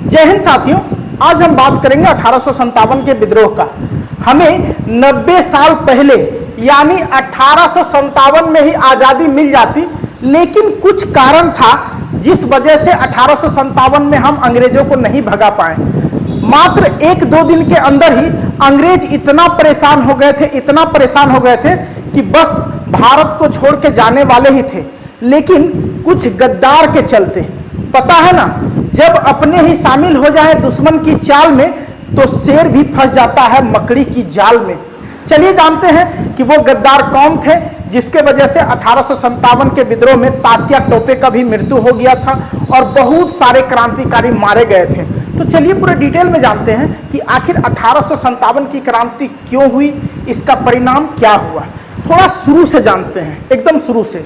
जय हिंद साथियों, आज हम बात करेंगे 1857 के विद्रोह का। हमें 90 साल पहले यानी 1857 में ही आज़ादी मिल जाती, लेकिन कुछ कारण था जिस वजह से 1857 में हम अंग्रेजों को नहीं भगा पाए। मात्र 1-2 दिन के अंदर ही अंग्रेज इतना परेशान हो गए थे कि बस भारत को छोड़ के जाने वाले ही थे। लेकिन कुछ गद्दार के चलते, पता है ना, जब अपने ही शामिल हो जाए दुश्मन की चाल में तो शेर भी फंस जाता है मकड़ी की जाल में। चलिए जानते हैं कि वो गद्दार कौन थे जिसके वजह से 1857 के विद्रोह में तात्या टोपे का भी मृत्यु हो गया था और बहुत सारे क्रांतिकारी मारे गए थे। तो चलिए पूरे डिटेल में जानते हैं कि आखिर 1857 की क्रांति क्यों हुई, इसका परिणाम क्या हुआ। थोड़ा शुरू से जानते हैं, एकदम शुरू से।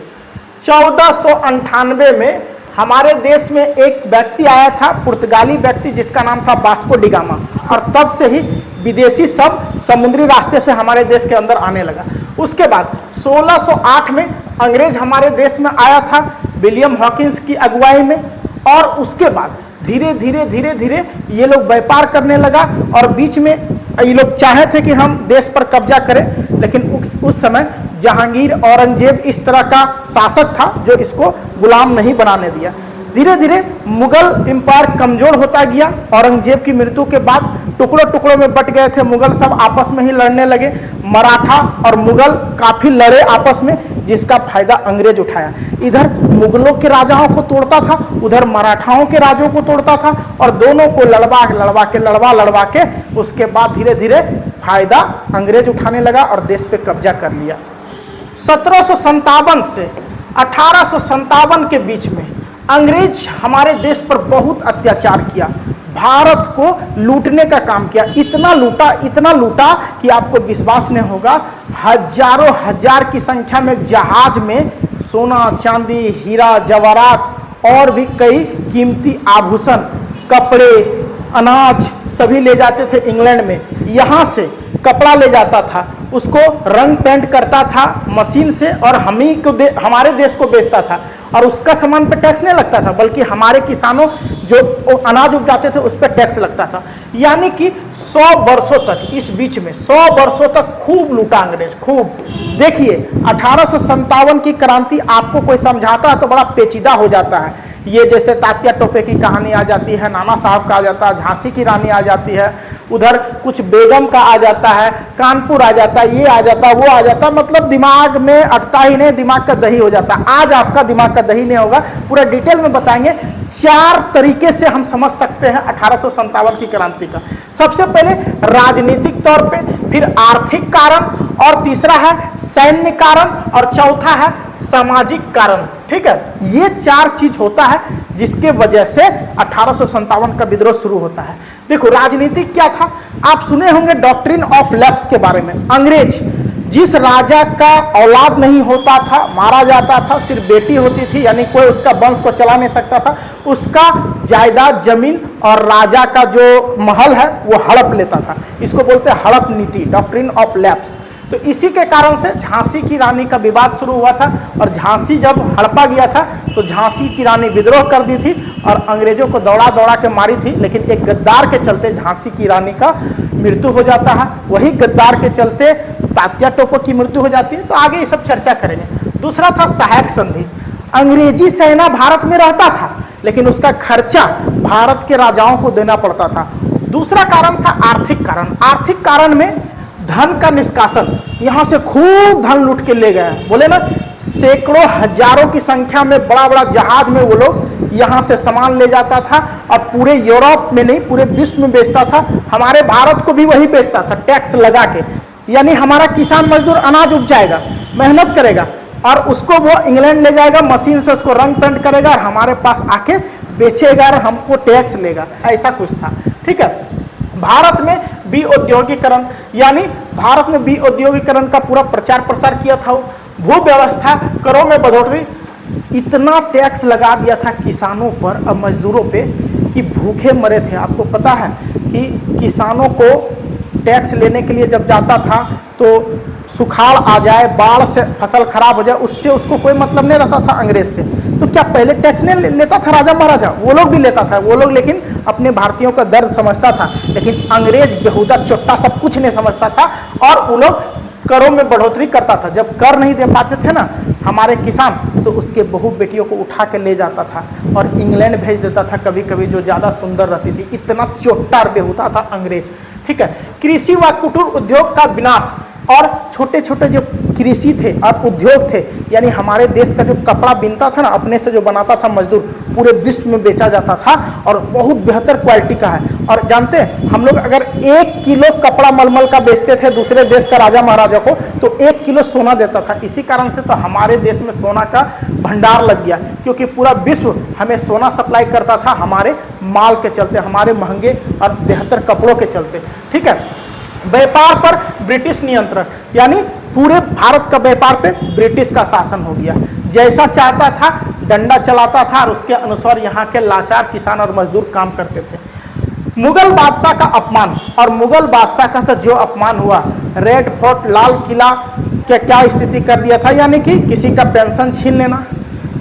1498 में हमारे देश में एक व्यक्ति आया था, पुर्तगाली व्यक्ति, जिसका नाम था वास्को डी गामा, और तब से ही विदेशी सब समुद्री रास्ते से हमारे देश के अंदर आने लगा। उसके बाद 1608 में अंग्रेज हमारे देश में आया था विलियम हॉकिंस की अगुवाई में, और उसके बाद धीरे धीरे ये लोग व्यापार करने लगा। और बीच में ये लोग चाहे थे कि हम देश पर कब्जा करें, लेकिन उस समय जहांगीर औरंगजेब इस तरह का शासक था जो इसको गुलाम नहीं बनाने दिया। धीरे धीरे मुगल एम्पायर कमजोर होता गया। औरंगजेब की मृत्यु के बाद टुकड़ों टुकड़ों में बट गए थे मुगल, सब आपस में ही लड़ने लगे। मराठा और मुगल काफी लड़े आपस में, जिसका फायदा अंग्रेज उठाया। इधर मुगलों के राजाओं को तोड़ता था, उधर मराठाओं के राजाओं को तोड़ता था, और दोनों को लड़वा के उसके बाद धीरे धीरे फायदा अंग्रेज उठाने लगा और देश पे कब्जा कर लिया। 1757 से 1857 के बीच में अंग्रेज हमारे देश पर बहुत अत्याचार किया, भारत को लूटने का काम किया। इतना लूटा कि आपको विश्वास नहीं होगा, हजारों हजार की संख्या में जहाज में सोना चांदी हीरा जवाहरात और भी कई कीमती आभूषण, कपड़े, अनाज सभी ले जाते थे इंग्लैंड में। यहाँ से कपड़ा ले जाता था, उसको रंग पेंट करता था मशीन से, और हमारे देश को बेचता था। और उसका सामान पे टैक्स नहीं लगता था, बल्कि हमारे किसानों जो अनाज उगाते थे उस पर टैक्स लगता था। यानी कि 100 वर्षों तक, इस बीच में 100 वर्षों तक खूब लूटा अंग्रेज, खूब। देखिए 1857 की क्रांति आपको कोई समझाता है तो बड़ा पेचीदा हो जाता है। ये जैसे तात्या टोपे की कहानी आ जाती है, नाना साहब का आ जाता है, झांसी की रानी आ जाती है, उधर कुछ बेगम का आ जाता है, कानपुर आ जाता है, ये आ जाता है, वो आ जाता है, मतलब दिमाग में अटता ही नहीं, दिमाग का दही हो जाता है। आज आपका दिमाग का दही नहीं होगा, पूरा डिटेल में बताएंगे। 4 तरीके से हम समझ सकते हैं 1857 की क्रांति का। सबसे पहले राजनीतिक तौर पे, फिर आर्थिक कारण, और तीसरा है सैन्य कारण, और चौथा है सामाजिक कारण। ठीक है, ये 4 चीज होता है जिसके वजह से 1857 का विद्रोह शुरू होता है। देखो राजनीतिक क्या था, आप सुने होंगे डॉक्ट्रिन ऑफ लैप्स के बारे में। अंग्रेज जिस राजा का औलाद नहीं होता था, मारा जाता था, सिर्फ बेटी होती थी, यानी कोई उसका वंश को चला नहीं सकता था, उसका जायदाद जमीन और राजा का जो महल है वो हड़प लेता था। इसको बोलते हैं हड़प नीति, डॉक्ट्रिन ऑफ लैप्स। तो इसी के कारण से झांसी की रानी का विवाद शुरू हुआ था, और झांसी जब हड़पा गया था तो झांसी की रानी विद्रोह कर दी थी और अंग्रेजों को दौड़ा के मारी थी। लेकिन एक गद्दार के चलते झांसी की रानी का मृत्यु हो जाता है, वही गद्दार के चलते तात्या टोपे की मृत्यु हो जाती है। तो आगे ये सब चर्चा करेंगे। दूसरा था सहायक संधि। अंग्रेजी सेना भारत में रहता था, लेकिन उसका खर्चा भारत के राजाओं को देना पड़ता था। दूसरा कारण था आर्थिक कारण। आर्थिक कारण में धन का निष्कासन, यहाँ से खूब धन लूट के ले गए। बोले ना, सैकड़ों हजारों की संख्या में बड़ा जहाज में वो लोग यहाँ से सामान ले जाता था, और पूरे यूरोप में नहीं पूरे विश्व में बेचता था। हमारे भारत को भी वही बेचता था टैक्स लगा के। यानी हमारा किसान मजदूर अनाज उपजाएगा, मेहनत करेगा, और उसको वो इंग्लैंड ले जाएगा, मशीन से उसको रंग पेंट करेगा और हमारे पास आके बेचेगा और हमको टैक्स लेगा। ऐसा कुछ था। ठीक है, भारत में विऔद्योगिकरण, यानी भारत में विऔद्योगिकरण का पूरा प्रचार प्रसार किया था। भू व्यवस्था, करों में बढ़ोतरी, इतना टैक्स लगा दिया था किसानों पर और मजदूरों पे कि भूखे मरे थे। आपको पता है कि किसानों को टैक्स लेने के लिए जब जाता था तो सुखाड़ आ जाए, बाढ़ से फसल खराब हो जाए, उससे उसको कोई मतलब नहीं रहता था अंग्रेज से। तो क्या पहले टैक्स नहीं लेता था राजा महाराजा? वो लोग भी लेता था, वो लोग लेकिन अपने भारतीयों का दर्द समझता था। लेकिन अंग्रेज बेहुदा चोट्टा सब कुछ नहीं समझता था और वो लोग करों में बढ़ोतरी करता था। जब कर नहीं दे पाते थे ना हमारे किसान, तो उसके बहू बेटियों को उठा के ले जाता था और इंग्लैंड भेज देता था कभी कभी, जो ज़्यादा सुंदर रहती थी। इतना चोट्टा और बेहुदा था अंग्रेज। ठीक है, कृषि व कुटीर उद्योग का विनाश और छोटे छोटे जो कृषि थे और उद्योग थे, यानी हमारे देश का जो कपड़ा बिनता था ना, अपने से जो बनाता था मजदूर, पूरे विश्व में बेचा जाता था और बहुत बेहतर क्वालिटी का है। और जानते हैं हम लोग अगर 1 किलो कपड़ा मलमल का बेचते थे दूसरे देश का राजा महाराजा को, तो 1 किलो सोना देता था। इसी कारण से तो हमारे देश में सोना का भंडार लग गया, क्योंकि पूरा विश्व हमें सोना सप्लाई करता था हमारे माल के चलते, हमारे महंगे और बेहतर कपड़ों के चलते। ठीक है, व्यापार पर ब्रिटिश नियंत्रण, यानी पूरे भारत का व्यापार पे ब्रिटिश का शासन हो गया। जैसा चाहता था डंडा चलाता था और उसके अनुसार यहाँ के लाचार किसान और मजदूर काम करते थे। मुगल बादशाह का अपमान, और मुगल बादशाह का तो जो अपमान हुआ, रेड फोर्ट लाल किला के क्या स्थिति कर दिया था, यानी कि किसी का पेंशन छीन लेना,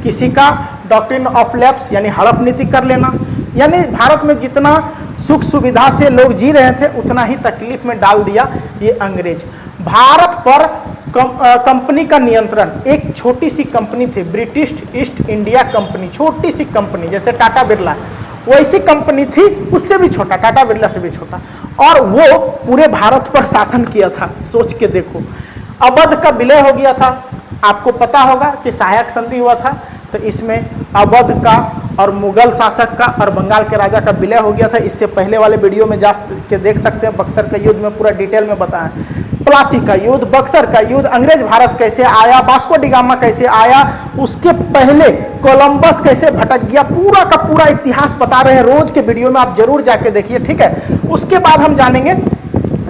किसी का डॉक्ट्रिन ऑफ लैप्स यानी हड़प नीति कर लेना, यानी भारत में जितना सुख सुविधा से लोग जी रहे थे उतना ही तकलीफ में डाल दिया ये अंग्रेज। भारत पर कंपनी का नियंत्रण, एक छोटी सी कंपनी थी ब्रिटिश ईस्ट इंडिया कंपनी, छोटी सी कंपनी, जैसे टाटा बिरला वैसी कंपनी थी, उससे भी छोटा, टाटा बिरला से भी छोटा, और वो पूरे भारत पर शासन किया था। सोच के देखो, अवध का विलय हो गया था, आपको पता होगा कि सहायक संधि हुआ था, तो इसमें अवध का और मुगल शासक का और बंगाल के राजा का विलय हो गया था। इससे पहले वाले वीडियो में जा के देख सकते हैं, बक्सर का युद्ध में पूरा डिटेल में बताया। प्लासी का युद्ध, बक्सर का युद्ध, अंग्रेज भारत कैसे आया, वास्को डिगामा कैसे आया, उसके पहले कोलंबस कैसे भटक गया, पूरा का पूरा इतिहास बता रहे हैं रोज के वीडियो में, आप जरूर जाके देखिए। ठीक है, उसके बाद हम जानेंगे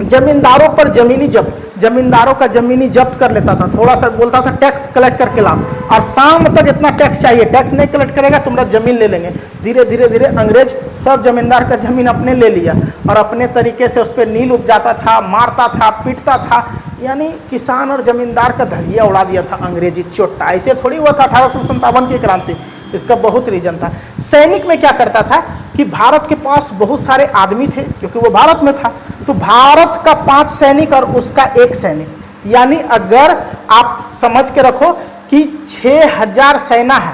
जमींदारों पर जमीनी जब्त। जमींदारों का जमीनी जब्त कर लेता था, थोड़ा सा बोलता था टैक्स कलेक्ट करके लाओ, और शाम तक इतना टैक्स चाहिए, टैक्स नहीं कलेक्ट करेगा तुम्हारा जमीन ले लेंगे। धीरे धीरे धीरे अंग्रेज सब जमींदार का जमीन अपने ले लिया और अपने तरीके से उस पर नील उपजाता था, मारता था, पीटता था, यानी किसान और जमींदार का धजिया उड़ा दिया था अंग्रेजी चोट्टा। ऐसे थोड़ी हुआ था 1857 की क्रांति, इसका बहुत रीजन था। सैनिक में क्या करता था कि भारत के पास बहुत सारे आदमी थे, क्योंकि वो भारत में था, तो भारत का 5 सैनिक और उसका 1 सैनिक, यानी अगर आप समझ के रखो कि 6000 सेना है,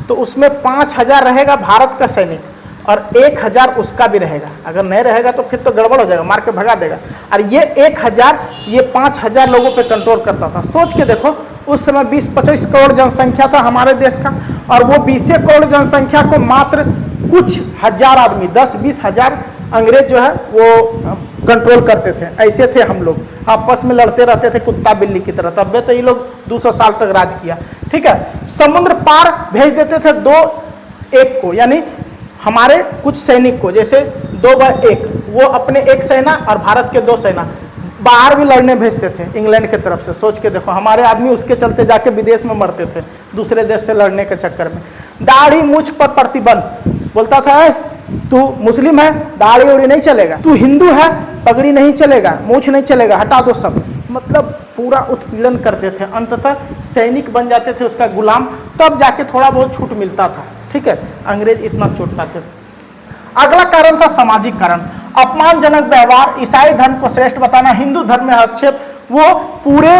तो उसमें 5000 रहेगा भारत का सैनिक और 1000 उसका भी रहेगा। अगर नहीं रहेगा तो फिर तो गड़बड़ हो जाएगा, मार के भगा देगा। और ये 1000 ये 5000 लोगों पे कंट्रोल करता था। सोच के देखो, उस समय 20-25 करोड़ जनसंख्या था हमारे देश का, और वो 20 करोड़ जनसंख्या को मात्र कुछ हजार आदमी, 10-20 हजार अंग्रेज जो है वो कंट्रोल करते थे। ऐसे थे हम लोग, आपस में लड़ते रहते थे कुत्ता बिल्ली की तरह। तब तो ये लोग 200 साल तक राज किया। ठीक है, समुद्र पार भेज देते थे 2-1 को, यानी हमारे कुछ सैनिक को, जैसे 2/1 वो अपने 1 सेना और भारत के 2 सेना बाहर भी लड़ने भेजते थे इंग्लैंड की तरफ से। सोच के देखो, हमारे आदमी उसके चलते जाके विदेश में मरते थे दूसरे देश से लड़ने के चक्कर में। दाढ़ी मूछ पर प्रतिबंध, बोलता था तू मुस्लिम है दाढ़ी उड़ी नहीं चलेगा, तू हिंदू है पगड़ी नहीं चलेगा, मूछ नहीं चलेगा, हटा दो सब। मतलब पूरा उत्पीड़न करते थे। अंततः सैनिक बन जाते थे उसका गुलाम, तब जाके थोड़ा बहुत छूट मिलता था। ठीक है, अंग्रेज इतना चोटता थे। अगला कारण था सामाजिक कारण, अपमानजनक व्यवहार, ईसाई धर्म को श्रेष्ठ बताना, हिंदू धर्म में हस्तक्षेप। वो पूरे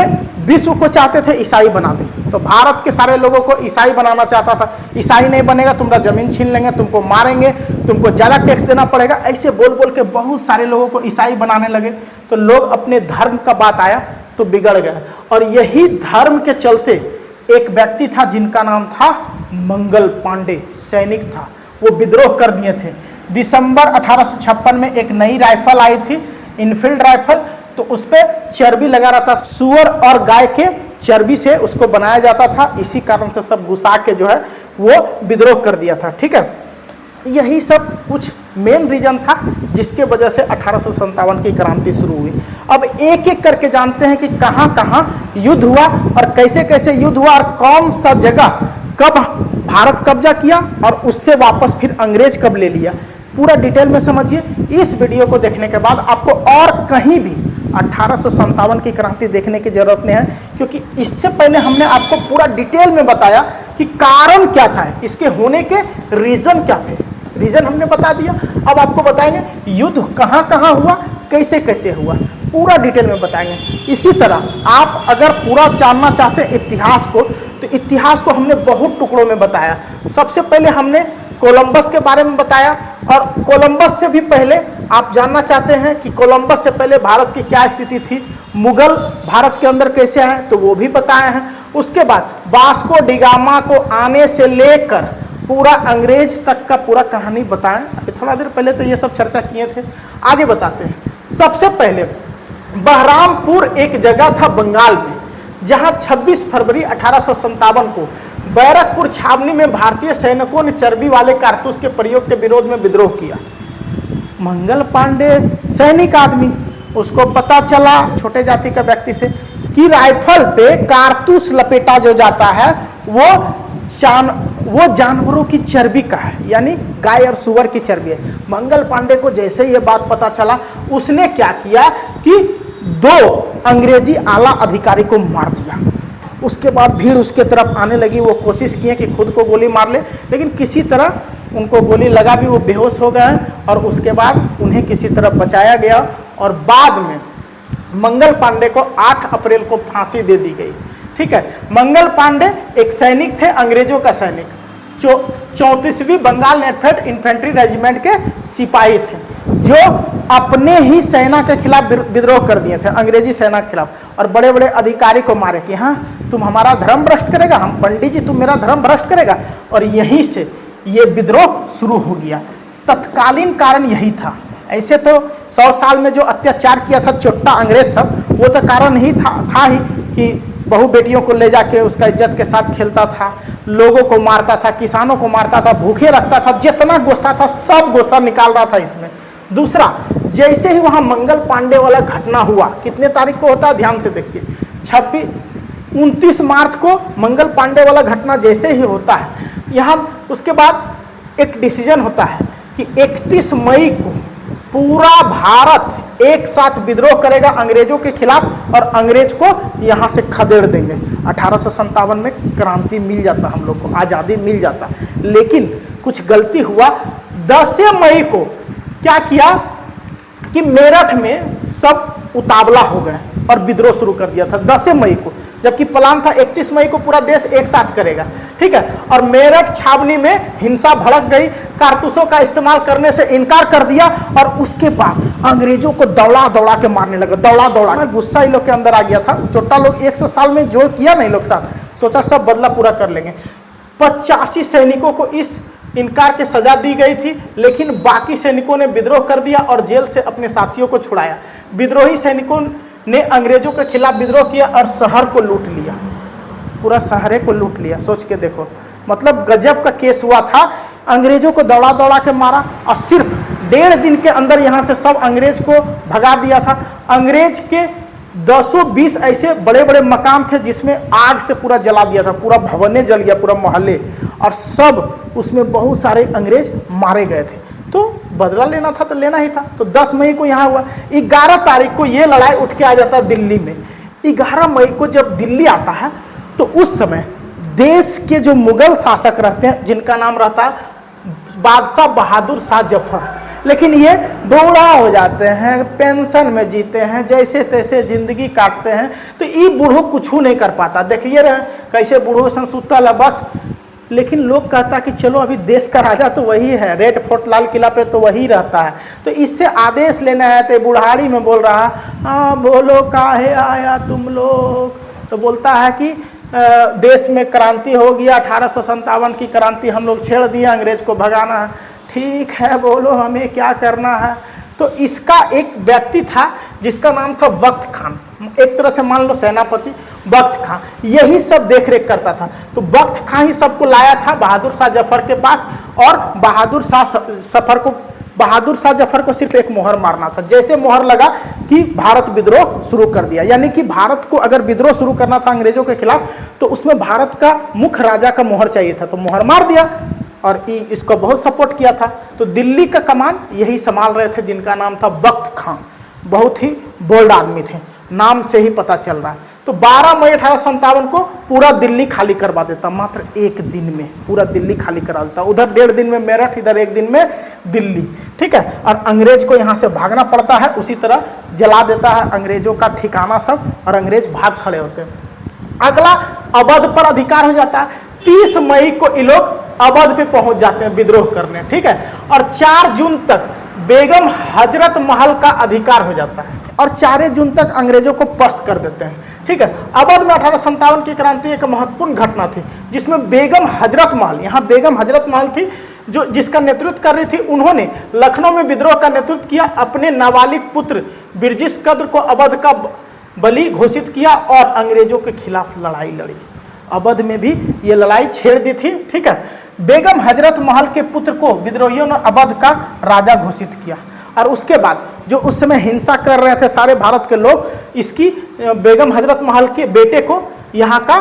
विश्व को चाहते थे ईसाई बना दे, तो भारत के सारे लोगों को ईसाई बनाना चाहता था। ईसाई नहीं बनेगा तुम्हारा जमीन छीन लेंगे, तुमको मारेंगे, तुमको ज़्यादा टैक्स देना पड़ेगा। ऐसे बोल बोल के बहुत सारे लोगों को ईसाई बनाने लगे। तो लोग अपने धर्म का बात आया तो बिगड़ गया। और यही धर्म के चलते एक व्यक्ति था जिनका नाम था मंगल पांडे, सैनिक था, वो विद्रोह कर दिए थे। दिसंबर 1856 में एक नई राइफल आई थी, इनफील्ड राइफल, तो उस पर चर्बी लगा रहा था, सुअर और गाय के चर्बी से उसको बनाया जाता था। इसी कारण से सब घुसा के जो है वो विद्रोह कर दिया था। ठीक है, यही सब कुछ मेन रीजन था जिसके वजह से 1857 की क्रांति शुरू हुई। अब एक एक करके जानते हैं कि कहाँ कहाँ युद्ध हुआ और कैसे कैसे युद्ध हुआ और कौन सा जगह कब भारत कब्जा किया और उससे वापस फिर अंग्रेज कब ले लिया। पूरा डिटेल में समझिए। इस वीडियो को देखने के बाद आपको और कहीं भी 1857 की क्रांति देखने की जरूरत नहीं है, क्योंकि इससे पहले हमने आपको पूरा डिटेल में बताया कि कारण क्या था, इसके होने के रीजन क्या थे। रीजन हमने बता दिया। अब आपको बताएंगे युद्ध कहाँ कहाँ हुआ, कैसे कैसे हुआ, पूरा डिटेल में बताएंगे। इसी तरह आप अगर पूरा जानना चाहते हैं इतिहास को, तो इतिहास को हमने बहुत टुकड़ों में बताया। सबसे पहले हमने कोलंबस के बारे में बताया, और कोलंबस से भी पहले आप जानना चाहते हैं कि कोलंबस से पहले भारत की क्या स्थिति थी, मुगल भारत के अंदर कैसे आए, तो वो भी बताए हैं। उसके बाद वास्को डिगामा को आने से लेकर पूरा अंग्रेज तक का पूरा कहानी बताएं। अभी थोड़ा देर पहले तो ये सब चर्चा किए थे, आगे बताते हैं। सबसे पहले बहरामपुर एक जगह था बंगाल में, जहां 26 फरवरी 1857 को बैरकपुर छावनी में भारतीय सैनिकों ने चर्बी वाले कारतूस के प्रयोग के विरोध में विद्रोह किया। मंगल पांडे सैनिक आदमी, उसको पता चला छोटे जाति का व्यक्ति से कि राइफल पे कारतूस लपेटा जो जाता है वो जानवरों की चर्बी का है, यानी गाय और सुअर की चर्बी है। मंगल पांडे को जैसे ये बात पता चला, उसने क्या किया कि 2 अंग्रेजी आला अधिकारी को मार दिया। उसके बाद भीड़ उसके तरफ आने लगी। वो कोशिश किए कि खुद को गोली मार ले, लेकिन किसी तरह उनको गोली लगा भी, वो बेहोश हो गए, और उसके बाद उन्हें किसी तरह बचाया गया। और बाद में मंगल पांडे को 8 अप्रैल को फांसी दे दी गई। ठीक है, मंगल पांडे एक सैनिक थे, अंग्रेजों का सैनिक, 34वीं बंगाल नेफेड इन्फेंट्री रेजिमेंट के सिपाही थे, जो अपने ही सेना के खिलाफ विद्रोह कर दिए थे, अंग्रेजी सेना के खिलाफ, और बड़े बड़े अधिकारी को मारे कि हाँ तुम हमारा धर्म भ्रष्ट करेगा, हम पंडित जी तुम मेरा धर्म भ्रष्ट करेगा। और यहीं से ये विद्रोह शुरू हो गया। तत्कालीन कारण यही था। ऐसे तो 100 साल में जो अत्याचार किया था चोट्टा अंग्रेज सब, वो तो कारण ही था ही कि बहु बेटियों को ले जाके उसका इज्जत के साथ खेलता था, लोगों को मारता था, किसानों को मारता था, भूखे रखता था, जितना गुस्सा था सब गुस्सा निकाल रहा था इसमें। दूसरा, जैसे ही वहां मंगल पांडे वाला घटना हुआ, कितने तारीख को होता है ध्यान से देखिए, 29 मार्च को मंगल पांडे वाला घटना जैसे ही होता है, यहाँ उसके बाद एक डिसीजन होता है कि 31 मई को पूरा भारत एक साथ विद्रोह करेगा अंग्रेजों के खिलाफ, और अंग्रेज को यहाँ से खदेड़ देंगे। 1857 में क्रांति मिल जाता, हम लोग को आज़ादी मिल जाता। लेकिन कुछ गलती हुआ। 10 मई को क्या किया कि मेरठ में सब उतावला हो गए और विद्रोह शुरू कर दिया था 10 मई को, जबकि प्लान था 31 मई को पूरा देश एक साथ करेगा। ठीक है, और मेरठ छावनी में हिंसा भड़क गई, कारतूसों का इस्तेमाल करने से इनकार कर दिया, और उसके बाद अंग्रेजों को दौड़ा दौड़ा के मारने लगा, दौड़ा दौड़ा। गुस्सा इन लोग के अंदर आ गया था। चोट्टा लोग 100 साल में जो किया नहीं लोग साथ, सोचा सब बदला पूरा कर लेंगे। 85 सैनिकों को इस इनकार की सजा दी गई थी, लेकिन बाकी सैनिकों ने विद्रोह कर दिया और जेल से अपने साथियों को छुड़ाया। विद्रोही सैनिकों ने अंग्रेजों के खिलाफ विद्रोह किया और शहर को लूट लिया, पूरा शहर को लूट लिया। सोच के देखो, मतलब गजब का केस हुआ था। अंग्रेजों को दौड़ा दौड़ा के मारा, और सिर्फ 1.5 दिन के अंदर यहाँ से सब अंग्रेज को भगा दिया था। अंग्रेज के 220 ऐसे बड़े बड़े मकान थे जिसमें आग से पूरा जला दिया था, पूरा भवने जल गया, पूरा मोहल्ले, और सब उसमें बहुत सारे अंग्रेज मारे गए थे। तो बदला लेना था तो लेना ही था। तो 10 मई को यहाँ हुआ। 11 तारीख को ये लड़ाई उठ के आ जाता है दिल्ली में। 11 मई को जब दिल्ली आता है, तो उस समय देश के जो मुगल शासक रहते हैं, जिनका नाम रहता है बादशाह बहादुर शाह जफर, लेकिन ये बूढ़ा हो जाते हैं, पेंशन में जीते हैं, जैसे तैसे जिंदगी काटते हैं। तो ये बूढ़ो कुछ नहीं कर पाता। देखिए रहे कैसे बूढ़ो सन सुतल है बस। लेकिन लोग कहता कि चलो अभी देश का राजा तो वही है, रेड फोर्ट लाल किला पे तो वही रहता है, तो इससे आदेश लेना है। तो बुढ़ाड़ी में बोल रहा, हाँ बोलो काहे आया तुम लोग। तो बोलता है कि देश में क्रांति हो गया, 1857 की क्रांति हम लोग छेड़ दिया, अंग्रेज को भगाना है। ठीक है, बोलो हमें क्या करना है। तो इसका एक व्यक्ति था जिसका नाम था वक्त खान, एक तरह से मान लो सेनापति वक्त खान, यही सब देख रेख करता था। तो वक्त खान ही सबको लाया था बहादुर शाह जफर के पास, और बहादुर शाह जफर को सिर्फ एक मोहर मारना था। जैसे मोहर लगा कि भारत विद्रोह शुरू कर दिया, यानी कि भारत को अगर विद्रोह शुरू करना था अंग्रेजों के खिलाफ, तो उसमें भारत का मुख्य राजा का मोहर चाहिए था। तो मोहर मार दिया, और इसको बहुत सपोर्ट किया था। तो दिल्ली का कमान यही संभाल रहे थे, जिनका नाम था वक्त खान। बहुत ही बोल्ड आदमी थे, नाम से ही पता चल रहा है। तो 12 मई 1857 को पूरा दिल्ली खाली करवा देता, मात्र एक दिन में पूरा दिल्ली खाली करा देता। उधर 1.5 दिन में मेरठ, इधर 1 दिन में दिल्ली, ठीक है। और अंग्रेज को यहाँ से भागना पड़ता है, उसी तरह जला देता है अंग्रेजों का ठिकाना सब, और अंग्रेज भाग खड़े होते हैं। अगला अवध पर अधिकार हो जाता है। 30 मई को ये लोग अवध पे पहुंच जाते हैं विद्रोह करने, ठीक है। और 4 जून तक बेगम हजरत महल का अधिकार हो जाता है, और 4 जून तक अंग्रेजों को पस्त कर देते हैं, ठीक है। अवध में 1857 की क्रांति एक महत्वपूर्ण घटना थी, जिसमें बेगम हजरत महल, यहाँ बेगम हजरत महल थी जो जिसका नेतृत्व कर रही थी, उन्होंने लखनऊ में विद्रोह का नेतृत्व किया, अपने नाबालिग पुत्र बिरजिस कद्र को अवध का बली घोषित किया और अंग्रेजों के खिलाफ लड़ाई लड़ी। अवध में भी ये लड़ाई छेड़ दी थी, ठीक है। बेगम हजरत महल के पुत्र को विद्रोहियों ने अवध का राजा घोषित किया, और उसके बाद जो उस समय हिंसा कर रहे थे सारे भारत के लोग, इसकी बेगम हजरत महल के बेटे को यहाँ का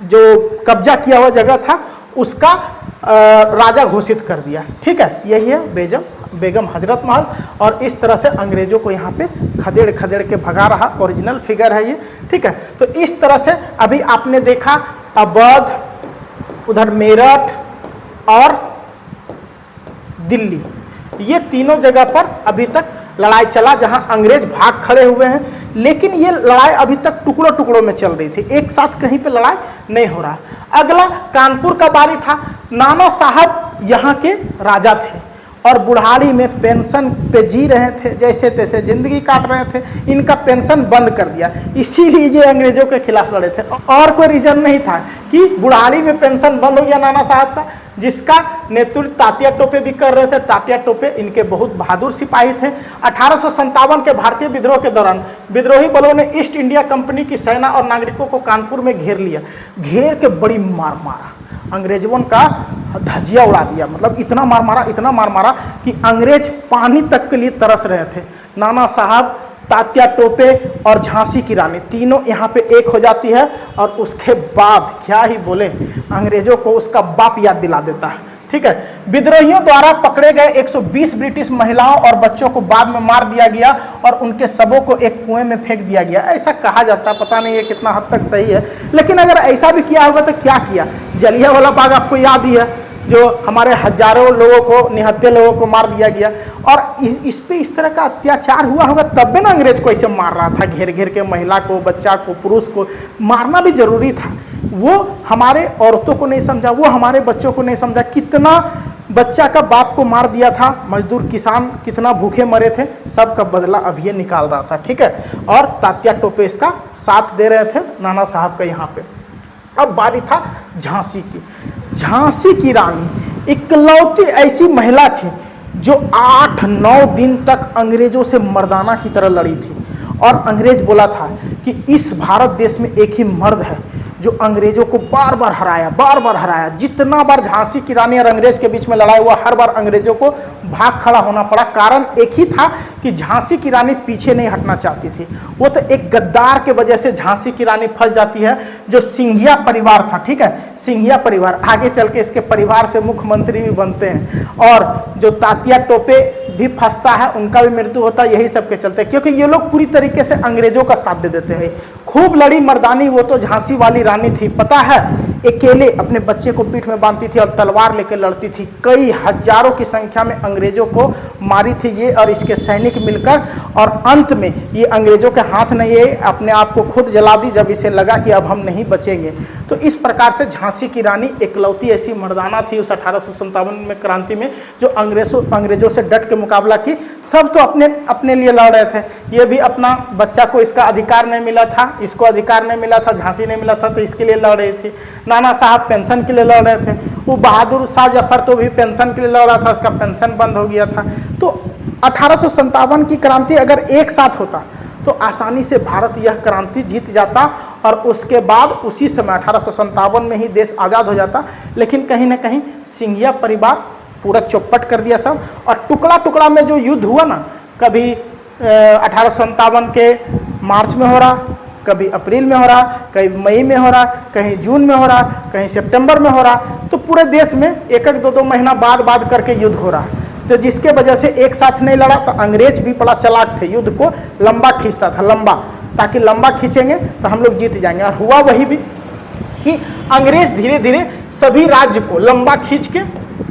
जो कब्जा किया हुआ जगह था उसका राजा घोषित कर दिया, ठीक है। यही है बेगम हजरत महल, और इस तरह से अंग्रेजों को यहाँ पे खदेड़ खदेड़ के भगा रहा ओरिजिनल फिगर है ये, ठीक है। तो इस तरह से अभी आपने देखा अवध, उधर मेरठ और दिल्ली, ये तीनों जगह पर अभी तक लड़ाई चला जहां अंग्रेज भाग खड़े हुए हैं, लेकिन ये लड़ाई अभी तक टुकड़ों टुकड़ों में चल रही थी, एक साथ कहीं पे लड़ाई नहीं हो रहा। अगला कानपुर का बारी था। नाना साहब यहाँ के राजा थे और बुढ़ारी में पेंशन पे जी रहे थे, जैसे तैसे जिंदगी काट रहे थे, इनका पेंशन बंद कर दिया, इसीलिए ये अंग्रेजों के खिलाफ लड़े थे। और कोई रीजन नहीं था कि बुढ़ारी में पेंशन बंद हो गया नाना साहब का, जिसका नेतृत्व तात्या टोपे भी कर रहे थे। तात्या टोपे इनके बहुत बहादुर सिपाही थे। 1857 के भारतीय विद्रोह के दौरान विद्रोही बलों ने ईस्ट इंडिया कंपनी की सेना और नागरिकों को कानपुर में घेर लिया, घेर के बड़ी मार मारा, अंग्रेजों का धजिया उड़ा दिया। मतलब इतना मार मारा कि अंग्रेज पानी तक के लिए तरस रहे थे। नाना साहब, तात्या टोपे और झांसी की रानी तीनों यहाँ पे एक हो जाती है, और उसके बाद क्या ही बोले, अंग्रेजों को उसका बाप याद दिला देता है, ठीक है। विद्रोहियों द्वारा पकड़े गए 120 ब्रिटिश महिलाओं और बच्चों को बाद में मार दिया गया और उनके शवों को एक कुएं में फेंक दिया गया, ऐसा कहा जाता है। पता नहीं ये कितना हद तक सही है, लेकिन अगर ऐसा भी किया होगा तो क्या किया। जलियांवाला बाग आपको याद ही है, जो हमारे हजारों लोगों को, निहत्थे लोगों को मार दिया गया, और इस पे इस तरह का अत्याचार हुआ होगा तब भी ना अंग्रेज को ऐसे मार रहा था, घेर घेर के महिला को, बच्चा को, पुरुष को मारना भी जरूरी था। वो हमारे औरतों को नहीं समझा, वो हमारे बच्चों को नहीं समझा। कितना बच्चा का बाप को मार दिया था, मजदूर किसान कितना भूखे मरे थे, सब का बदला अब ये निकाल रहा था, ठीक है। और तात्या टोपे इसका साथ दे रहे थे नाना साहब का यहाँ पे। अब बारी था झांसी की। झांसी की रानी इकलौती ऐसी महिला थी जो 8-9 दिन तक अंग्रेजों से मर्दाना की तरह लड़ी थी, और अंग्रेज बोला था कि इस भारत देश में एक ही मर्द है जो अंग्रेजों को बार बार हराया। जितना बार झांसी की रानी और अंग्रेज के बीच में लड़ाई हुआ, हर बार अंग्रेजों को भाग खड़ा होना पड़ा। कारण एक ही था कि झांसी की रानी पीछे नहीं हटना चाहती थी। वो तो एक गद्दार के वजह से झांसी की रानी फंस जाती है, जो सिंघिया परिवार था, ठीक है। सिंघिया परिवार आगे चल के इसके परिवार से मुख्यमंत्री भी बनते हैं, और जो तात्या टोपे भी फंसता है, उनका भी मृत्यु होता है, यही सब के चलते, क्योंकि ये लोग पूरी तरीके से अंग्रेजों का साथ दे देते हैं। खूब लड़ी मर्दानी वो तो झांसी वाली रानी थी, पता है, अकेले अपने बच्चे को पीठ में बांधती थी और तलवार लेकर लड़ती थी। कई हजारों की संख्या में अंग्रेजों को मारी थी ये और इसके सैनिक मिलकर, और अंत में ये अंग्रेजों के हाथ ने ये अपने आप को खुद जला दी जब इसे लगा कि अब हम नहीं बचेंगे। तो इस प्रकार से झांसी की रानी इकलौती ऐसी मर्दाना थी उस 1857 में क्रांति में, जो अंग्रेजों से डट के मुकाबला की। सब तो अपने लिए लड़ रहे थे, ये भी अपना बच्चा को इसका अधिकार नहीं मिला था, इसको अधिकार नहीं मिला था, झांसी नहीं मिला था, तो इसके लिए लड़ रही थी। नाना साहब पेंशन के लिए लड़ रहे थे, वो बहादुर शाह जफर तो भी पेंशन के लिए लड़ रहा था, उसका पेंशन बंद हो गया था। तो 1857 की क्रांति अगर एक साथ होता तो आसानी से भारत यह क्रांति जीत जाता, और उसके बाद उसी समय 1857 में ही देश आज़ाद हो जाता। लेकिन कहीं ना कहीं सिंघिया परिवार पूरा चौपट कर दिया सब, और टुकड़ा टुकड़ा में जो युद्ध हुआ ना, कभी 1857 के मार्च में हो रहा, कभी अप्रैल में हो रहा, कहीं मई में हो रहा, कहीं जून में हो रहा, कहीं सितंबर में हो रहा। तो पूरे देश में 1-2 महीना बाद करके युद्ध हो रहा। तो जिसके वजह से एक साथ नहीं लड़ा। तो अंग्रेज भी बड़ा चालाक थे, युद्ध को लंबा खींचता था, लंबा, ताकि लंबा खींचेंगे तो हम लोग जीत जाएंगे। और हुआ वही भी कि अंग्रेज धीरे धीरे सभी राज्य को लंबा खींच के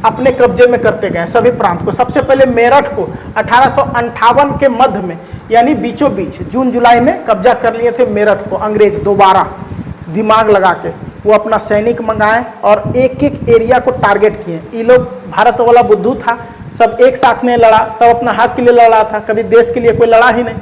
अपने कब्जे में करते गए, सभी प्रांत को। सबसे पहले मेरठ को 1858 के मध्य में, यानी बीचों बीच जून जुलाई में कब्जा कर लिए थे मेरठ को अंग्रेज। दोबारा दिमाग लगा के वो अपना सैनिक मंगाए और एक एक एरिया को टारगेट किए। ये लोग भारत वाला बुद्धू था, सब एक साथ में लड़ा, सब अपना हक के लिए लड़ा था, कभी देश के लिए कोई लड़ा ही नहीं।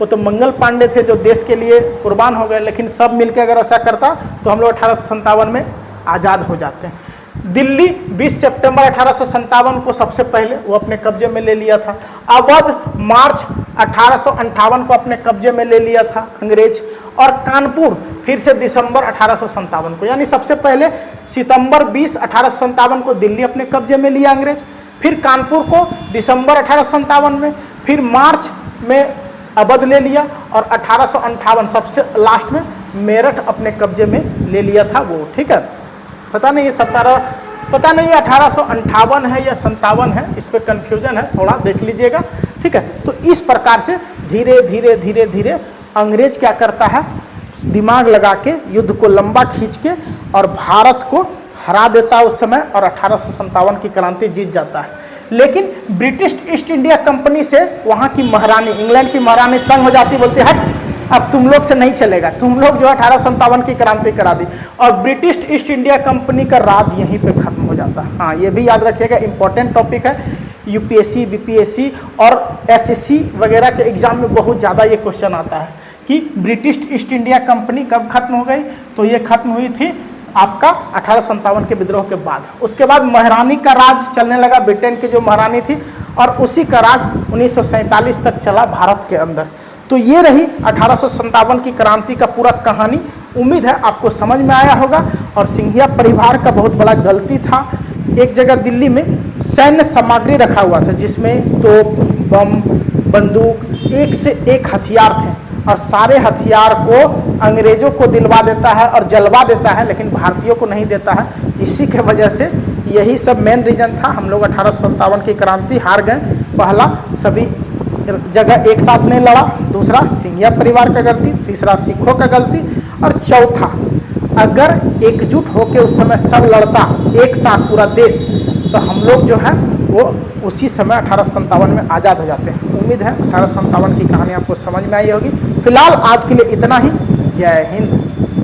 वो तो मंगल पांडे थे जो देश के लिए कुर्बान हो गए, लेकिन सब मिलकर अगर ऐसा करता तो हम लोग 1857 में आज़ाद हो जाते हैं। दिल्ली 20 सितंबर 1857 को सबसे पहले वो अपने कब्जे में ले लिया था। अवध मार्च 1858 को अपने कब्जे में ले लिया था अंग्रेज। और कानपुर फिर से दिसंबर 1857 को, यानी सबसे पहले सितंबर 20 1857 को दिल्ली अपने कब्जे में लिया अंग्रेज, फिर कानपुर को दिसंबर 1857 में, फिर मार्च में अवध ले लिया, और 1858 सबसे लास्ट में मेरठ अपने कब्जे में ले लिया था वो। ठीक है, पता नहीं ये 1858 है या 57 है, इस पर कन्फ्यूजन है, थोड़ा देख लीजिएगा। ठीक है, तो इस प्रकार से धीरे धीरे धीरे धीरे अंग्रेज क्या करता है, दिमाग लगा के युद्ध को लंबा खींच के और भारत को हरा देता है उस समय, और 1857 की क्रांति जीत जाता है। लेकिन ब्रिटिश ईस्ट इंडिया कंपनी से वहाँ की महारानी, इंग्लैंड की महारानी तंग हो जाती, बोलती है अब तुम लोग से नहीं चलेगा, तुम लोग जो 1857 की क्रांति करा दी, और ब्रिटिश ईस्ट इंडिया कंपनी का राज यहीं पे खत्म हो जाता है। हाँ, ये भी याद रखिएगा, इंपॉर्टेंट टॉपिक है, यूपीएससी, बीपीएससी और एसएससी वगैरह के एग्जाम में बहुत ज़्यादा ये क्वेश्चन आता है कि ब्रिटिश ईस्ट इंडिया कंपनी कब खत्म हो गई। तो ये खत्म हुई थी आपका 1857 के विद्रोह के बाद। उसके बाद महारानी का राज चलने लगा, ब्रिटेन की जो महारानी थी, और उसी का राज 1947 तक चला भारत के अंदर। तो ये रही 1857 की क्रांति का पूरा कहानी। उम्मीद है आपको समझ में आया होगा। और सिंधिया परिवार का बहुत बड़ा गलती था, एक जगह दिल्ली में सैन्य सामग्री रखा हुआ था जिसमें तोप, बम, बंदूक, एक से एक हथियार थे, और सारे हथियार को अंग्रेजों को दिलवा देता है और जलवा देता है, लेकिन भारतीयों को नहीं देता है। इसी के वजह से यही सब मेन रीजन था, हम लोग 1857 की क्रांति हार गए। पहला, सभी जगह एक साथ नहीं लड़ा, दूसरा सिंधिया परिवार का गलती, तीसरा सिखों का गलती, और चौथा अगर एकजुट होकर उस समय सब लड़ता एक साथ पूरा देश, तो हम लोग जो है वो उसी समय 1857 में आज़ाद हो जाते हैं। उम्मीद है 1857 की कहानी आपको समझ में आई होगी। फिलहाल आज के लिए इतना ही। जय हिंद।